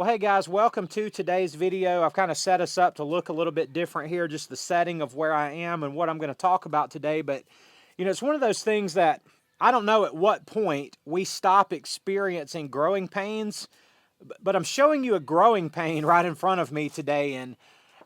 Well, hey guys, welcome to today's video. I've kind of set us up to look a little bit different here, just the setting of where I am and what I'm going to talk about today. But, it's one of those things that I don't know at what point we stop experiencing growing pains, but I'm showing you a growing pain right in front of me today. And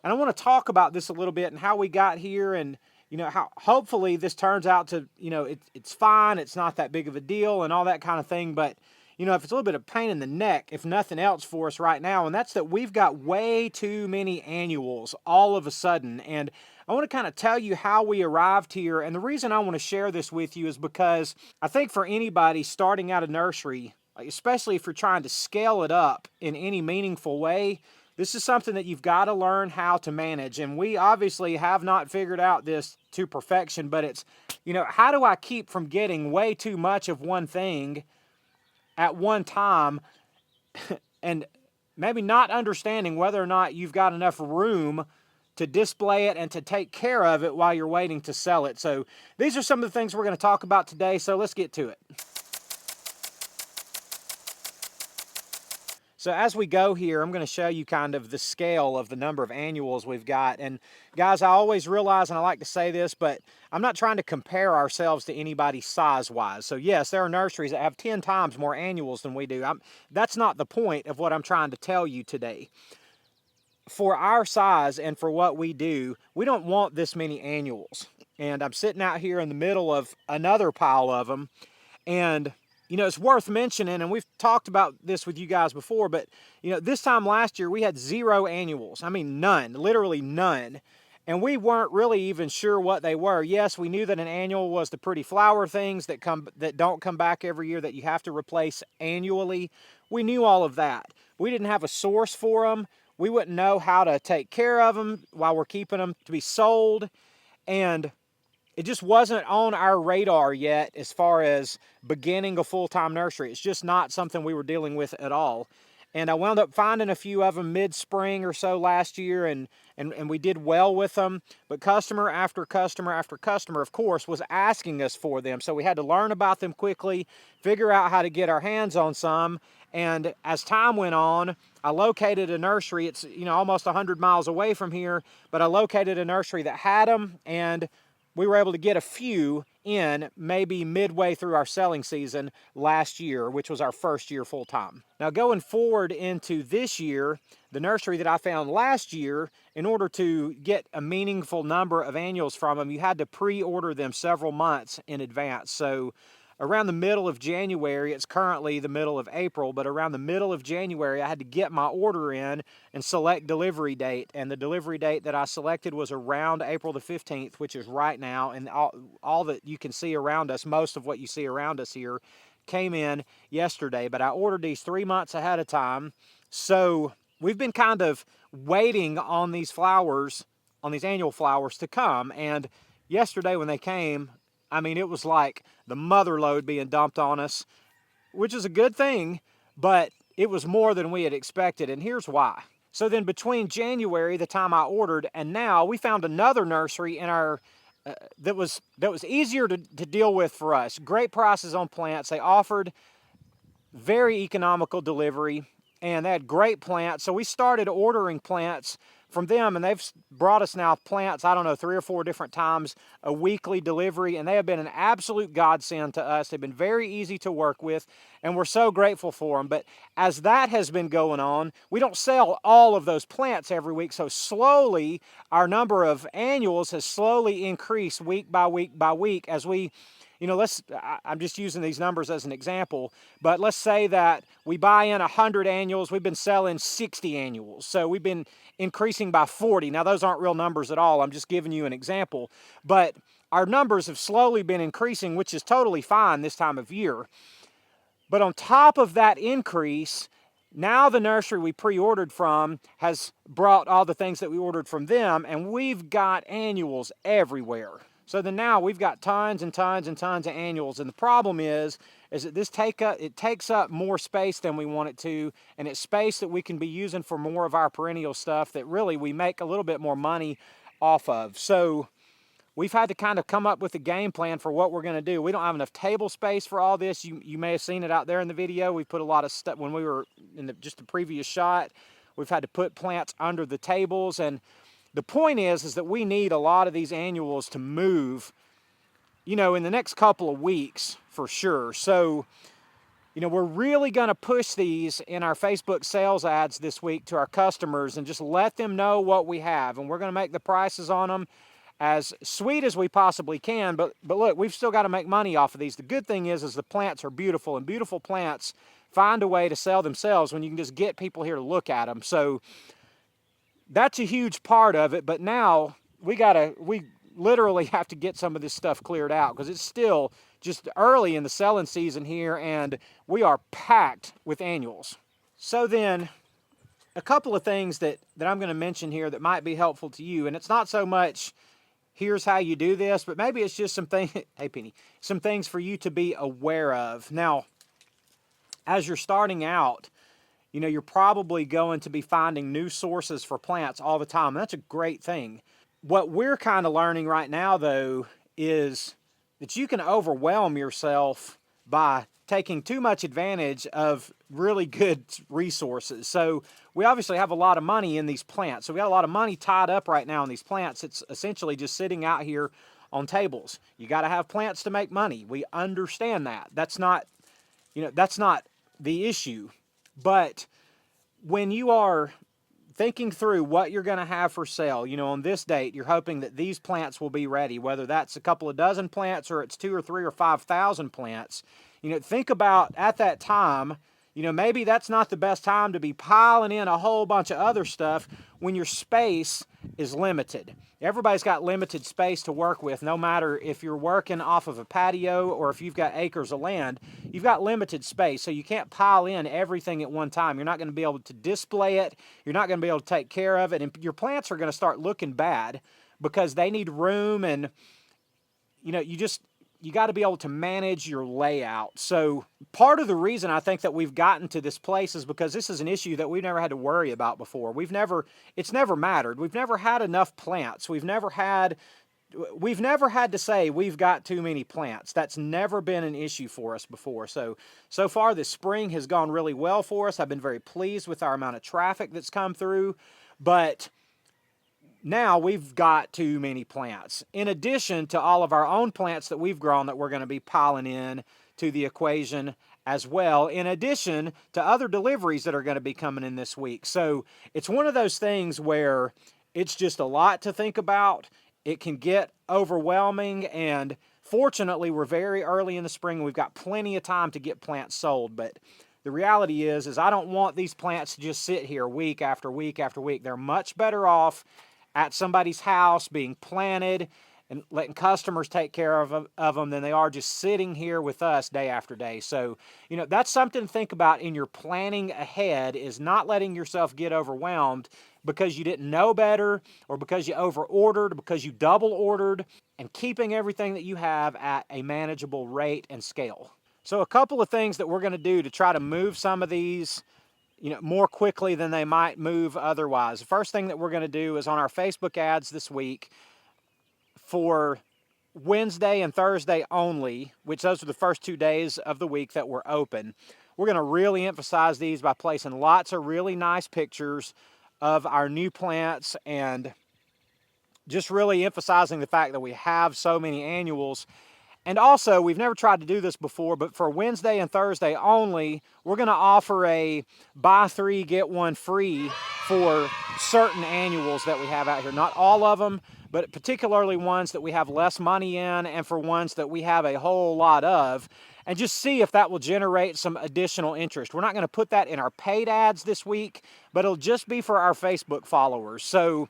I want to talk about this a little bit and how we got here and, how hopefully this turns out to, it's fine. It's not that big of a deal and all that kind of thing. But, if it's a little bit of pain in the neck, if nothing else for us right now, and that's that we've got way too many annuals all of a sudden. And I want to kind of tell you how we arrived here. And the reason I want to share this with you is because I think for anybody starting out a nursery, especially if you're trying to scale it up in any meaningful way, this is something that you've got to learn how to manage. And we obviously have not figured out this to perfection, but it's, how do I keep from getting way too much of one thing at one time and maybe not understanding whether or not you've got enough room to display it and to take care of it while you're waiting to sell it. So these are some of the things we're going to talk about today. So let's get to it. So as we go here, I'm going to show you kind of the scale of the number of annuals we've got. And guys, I always realize, and I like to say this, but I'm not trying to compare ourselves to anybody size-wise. So yes, there are nurseries that have 10 times more annuals than we do. That's not the point of what I'm trying to tell you today. For our size and for what we do, we don't want this many annuals. And I'm sitting out here in the middle of another pile of them, and it's worth mentioning, and we've talked about this with you guys before, but, this time last year we had 0 annuals. I mean, none, literally none. And we weren't really even sure what they were. Yes, we knew that an annual was the pretty flower things that don't come back every year that you have to replace annually. We knew all of that. We didn't have a source for them. We wouldn't know how to take care of them while we're keeping them to be sold. And it just wasn't on our radar yet as far as beginning a full-time nursery. It's just not something we were dealing with at all. And I wound up finding a few of them mid-spring or so last year, and we did well with them. But customer after customer after customer, of course, was asking us for them. So we had to learn about them quickly, figure out how to get our hands on some. And as time went on, I located a nursery. It's, almost 100 miles away from here, but I located a nursery that had them, and we were able to get a few in maybe midway through our selling season last year, which was our first year full time. Now going forward into this year, the nursery that I found last year, in order to get a meaningful number of annuals from them, you had to pre-order them several months in advance. So around the middle of January, it's currently the middle of April, but around the middle of January, I had to get my order in and select delivery date. And the delivery date that I selected was around April the 15th, which is right now. And all that you can see around us, most of what you see around us here, came in yesterday. But I ordered these 3 months ahead of time. So we've been kind of waiting on these flowers, on these annual flowers to come. And yesterday when they came, I mean, it was like the mother lode being dumped on us, which is a good thing, but it was more than we had expected, and here's why. So then between January, the time I ordered, and now, we found another nursery in our that was easier to deal with for us. Great prices on plants. They offered very economical delivery, and they had great plants. So we started ordering plants from them, and they've brought us now plants, I don't know, 3 or 4 different times a weekly delivery, and they have been an absolute godsend to us. They've been very easy to work with, and we're so grateful for them. But as that has been going on, we don't sell all of those plants every week, so slowly our number of annuals has slowly increased week by week by week as we, I'm just using these numbers as an example, but let's say that we buy in 100 annuals, we've been selling 60 annuals. So we've been increasing by 40. Now those aren't real numbers at all, I'm just giving you an example. But our numbers have slowly been increasing, which is totally fine this time of year. But on top of that increase, now the nursery we pre-ordered from has brought all the things that we ordered from them, and we've got annuals everywhere. So then now we've got tons and tons and tons of annuals, and the problem is that it takes up more space than we want it to, and it's space that we can be using for more of our perennial stuff that really we make a little bit more money off of. So we've had to kind of come up with a game plan for what we're going to do. We don't have enough table space for all this. You may have seen it out there in the video. We put a lot of stuff when we were in just the previous shot. We've had to put plants under the tables, and the point is that we need a lot of these annuals to move, you know, in the next couple of weeks for sure. So, you know, we're really going to push these in our Facebook sales ads this week to our customers and just let them know what we have. And we're going to make the prices on them as sweet as we possibly can. But look, we've still got to make money off of these. The good thing is the plants are beautiful, and beautiful plants find a way to sell themselves when you can just get people here to look at them. So that's a huge part of it. But now we literally have to get some of this stuff cleared out because it's still just early in the selling season here, and we are packed with annuals. So then, a couple of things that I'm going to mention here that might be helpful to you, and it's not so much here's how you do this, but maybe it's just some things, hey Penny, some things for you to be aware of. Now, as you're starting out, you know, you're probably going to be finding new sources for plants all the time, and that's a great thing. What we're kind of learning right now, though, is that you can overwhelm yourself by taking too much advantage of really good resources. So we obviously have a lot of money in these plants. So we got a lot of money tied up right now in these plants. It's essentially just sitting out here on tables. You got to have plants to make money. We understand that. That's not, you know, that's not the issue. But when you are thinking through what you're going to have for sale, you know, on this date, you're hoping that these plants will be ready, whether that's a couple of dozen plants or it's 2 or 3 or 5,000 plants. You know, think about at that time, you know, maybe that's not the best time to be piling in a whole bunch of other stuff when your space is limited. Everybody's got limited space to work with, no matter if you're working off of a patio or if you've got acres of land, you've got limited space, so you can't pile in everything at one time. You're not going to be able to display it. You're not going to be able to take care of it, and your plants are going to start looking bad because they need room, and, you know, you got to be able to manage your layout. So part of the reason I think that we've gotten to this place is because this is an issue that we've never had to worry about before. It's never mattered. We've never had enough plants. We've never had to say we've got too many plants. That's never been an issue for us before. So far this spring has gone really well for us. I've been very pleased with our amount of traffic that's come through, but now we've got too many plants. In addition to all of our own plants that we've grown that we're going to be piling in to the equation as well, in addition to other deliveries that are going to be coming in this week. So it's one of those things where it's just a lot to think about. It can get overwhelming, and fortunately we're very early in the spring. We've got plenty of time to get plants sold, but the reality is I don't want these plants to just sit here week after week after week. They're much better off at somebody's house being planted and letting customers take care of them than they are just sitting here with us day after day. So, you know, that's something to think about in your planning ahead, is not letting yourself get overwhelmed because you didn't know better, or because you over-ordered, or because you double-ordered, and keeping everything that you have at a manageable rate and scale. So a couple of things that we're going to do to try to move some of these, you know, more quickly than they might move otherwise. The first thing that we're going to do is on our Facebook ads this week for Wednesday and Thursday only, which those are the first 2 days of the week that we're open. We're going to really emphasize these by placing lots of really nice pictures of our new plants and just really emphasizing the fact that we have so many annuals. And also, we've never tried to do this before, but for Wednesday and Thursday only, we're going to offer a buy 3, get 1 free for certain annuals that we have out here. Not all of them, but particularly ones that we have less money in, and for ones that we have a whole lot of, and just see if that will generate some additional interest. We're not going to put that in our paid ads this week, but it'll just be for our Facebook followers. So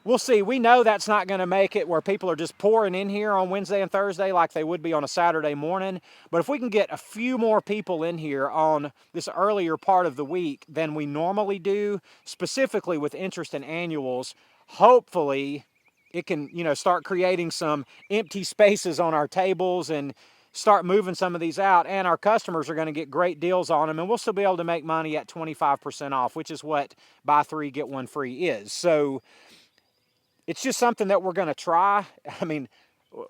we'll see. We know that's not going to make it where people are just pouring in here on Wednesday and Thursday like they would be on a Saturday morning. But if we can get a few more people in here on this earlier part of the week than we normally do, specifically with interest in annuals, hopefully it can, you know, start creating some empty spaces on our tables and start moving some of these out, and our customers are going to get great deals on them, and we'll still be able to make money at 25% off, which is what buy 3, get 1 free is. So it's just something that we're going to try. I mean,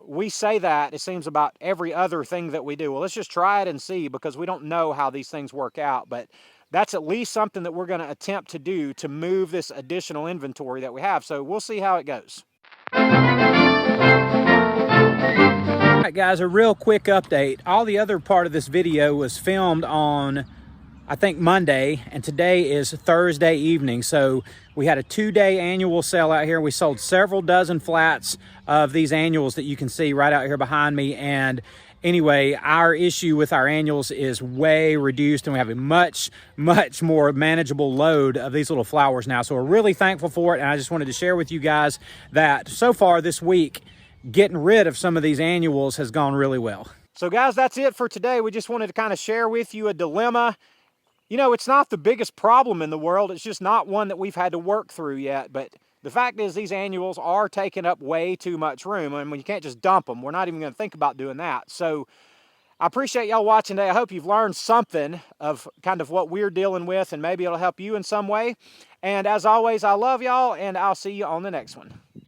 we say that, it seems, about every other thing that we do. Well, let's just try it and see, because we don't know how these things work out. But that's at least something that we're going to attempt to do to move this additional inventory that we have. So we'll see how it goes. All right, guys, a real quick update. All the other part of this video was filmed on, I think, Monday, and today is Thursday evening. So we had a 2-day annual sale out here. We sold several dozen flats of these annuals that you can see right out here behind me. And anyway, our issue with our annuals is way reduced, and we have a much more manageable load of these little flowers now. So we're really thankful for it. And I just wanted to share with you guys that so far this week, getting rid of some of these annuals has gone really well. So guys, that's it for today. We just wanted to kind of share with you a dilemma. You know, it's not the biggest problem in the world. It's just not one that we've had to work through yet. But the fact is, these annuals are taking up way too much room. I mean, you can't just dump them. We're not even going to think about doing that. So I appreciate y'all watching today. I hope you've learned something of kind of what we're dealing with, and maybe it'll help you in some way. And as always, I love y'all, and I'll see you on the next one.